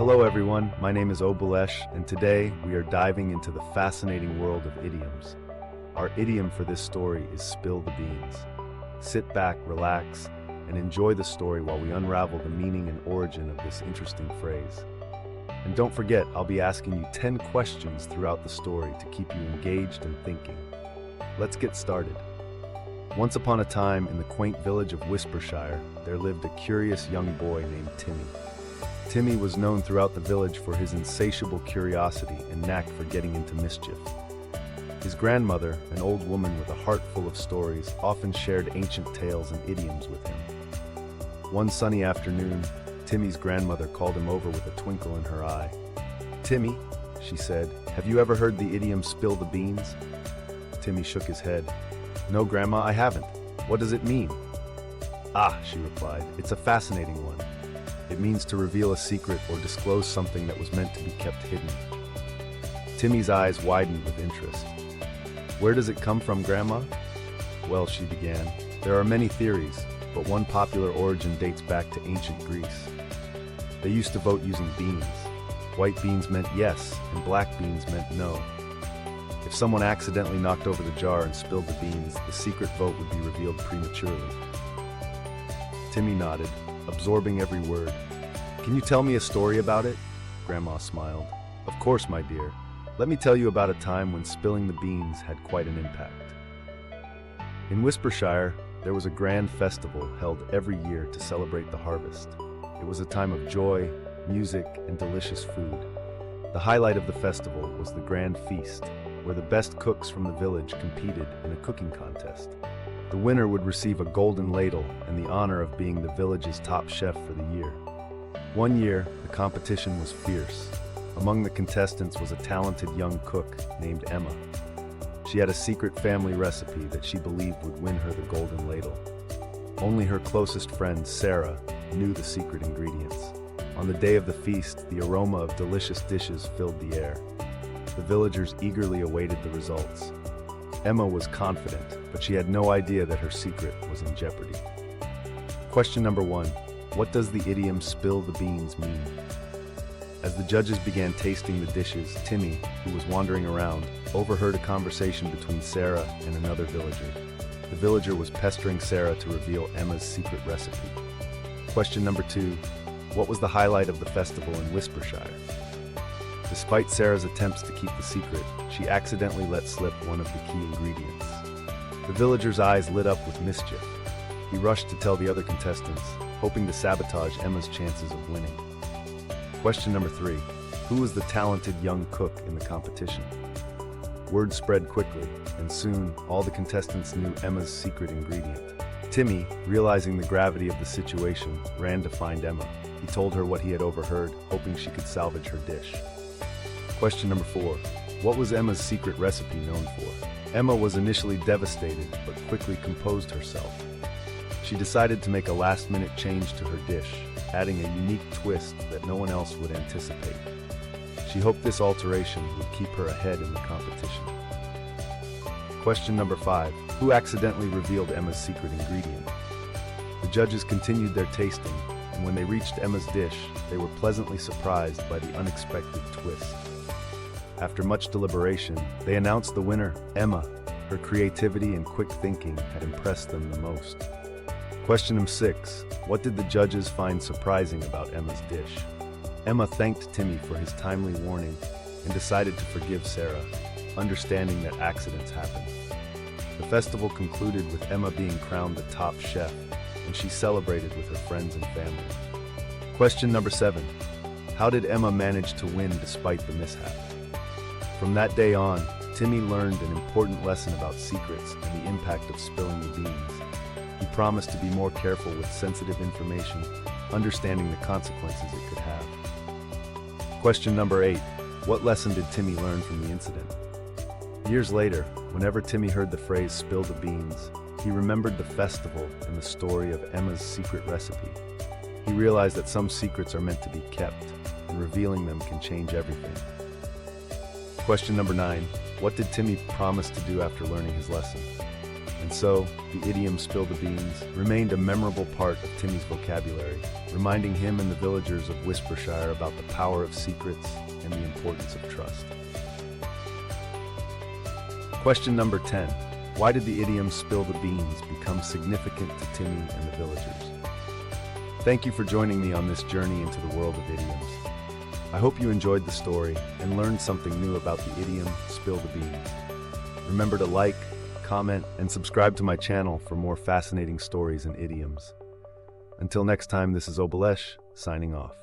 Hello everyone, my name is Obulesh, and today we are diving into the fascinating world of idioms. Our idiom for this story is spill the beans. Sit back, relax, and enjoy the story while we unravel the meaning and origin of this interesting phrase. And don't forget, I'll be asking you 10 questions throughout the story to keep you engaged and thinking. Let's get started. Once upon a time, in the quaint village of Whispershire, there lived a curious young boy named Timmy. Timmy was known throughout the village for his insatiable curiosity and knack for getting into mischief. His grandmother, an old woman with a heart full of stories, often shared ancient tales and idioms with him. One sunny afternoon, Timmy's grandmother called him over with a twinkle in her eye. "Timmy," she said, "have you ever heard the idiom spill the beans?" Timmy shook his head. "No, Grandma, I haven't. What does it mean?" "Ah," she replied, "it's a fascinating one. It means to reveal a secret or disclose something that was meant to be kept hidden." Timmy's eyes widened with interest. "Where does it come from, Grandma?" "Well," she began, "there are many theories, but one popular origin dates back to ancient Greece. They used to vote using beans. White beans meant yes, and black beans meant no. If someone accidentally knocked over the jar and spilled the beans, the secret vote would be revealed prematurely." Timmy nodded, absorbing every word. "Can you tell me a story about it?" Grandma smiled. "Of course, my dear. Let me tell you about a time when spilling the beans had quite an impact. In Whispershire, there was a grand festival held every year to celebrate the harvest. It was a time of joy, music, and delicious food. The highlight of the festival was the grand feast, where the best cooks from the village competed in a cooking contest. The winner would receive a golden ladle and the honor of being the village's top chef for the year. One year, the competition was fierce. Among the contestants was a talented young cook named Emma. She had a secret family recipe that she believed would win her the golden ladle. Only her closest friend, Sarah, knew the secret ingredients. On the day of the feast, the aroma of delicious dishes filled the air. The villagers eagerly awaited the results. Emma was confident, but she had no idea that her secret was in jeopardy. Question number 1. What does the idiom spill the beans mean? As the judges began tasting the dishes, Timmy, who was wandering around, overheard a conversation between Sarah and another villager. The villager was pestering Sarah to reveal Emma's secret recipe. Question number 2. What was the highlight of the festival in Whispershire? Despite Sarah's attempts to keep the secret, she accidentally let slip one of the key ingredients. The villager's eyes lit up with mischief. He rushed to tell the other contestants, hoping to sabotage Emma's chances of winning. Question number 3. Who was the talented young cook in the competition? Word spread quickly, and soon all the contestants knew Emma's secret ingredient. Timmy, realizing the gravity of the situation, ran to find Emma. He told her what he had overheard, hoping she could salvage her dish. Question number 4. What was Emma's secret recipe known for? Emma was initially devastated, but quickly composed herself. She decided to make a last-minute change to her dish, adding a unique twist that no one else would anticipate. She hoped this alteration would keep her ahead in the competition. Question number 5. Who accidentally revealed Emma's secret ingredient? The judges continued their tasting, and when they reached Emma's dish, they were pleasantly surprised by the unexpected twist. After much deliberation, they announced the winner, Emma. Her creativity and quick thinking had impressed them the most. Question number 6. What did the judges find surprising about Emma's dish? Emma thanked Timmy for his timely warning and decided to forgive Sarah, understanding that accidents happen. The festival concluded with Emma being crowned the top chef, and she celebrated with her friends and family. Question number 7. How did Emma manage to win despite the mishap? From that day on, Timmy learned an important lesson about secrets and the impact of spilling the beans. He promised to be more careful with sensitive information, understanding the consequences it could have. Question number 8. What lesson did Timmy learn from the incident? Years later, whenever Timmy heard the phrase "spill the beans," he remembered the festival and the story of Emma's secret recipe. He realized that some secrets are meant to be kept, and revealing them can change everything. Question number 9. What did Timmy promise to do after learning his lesson? And so, the idiom "spill the beans" remained a memorable part of Timmy's vocabulary, reminding him and the villagers of Whispershire about the power of secrets and the importance of trust. Question number 10. Why did the idiom "spill the beans" become significant to Timmy and the villagers? Thank you for joining me on this journey into the world of idioms. I hope you enjoyed the story and learned something new about the idiom "spill the beans." Remember to like, comment, and subscribe to my channel for more fascinating stories and idioms. Until next time, this is Obalesh, signing off.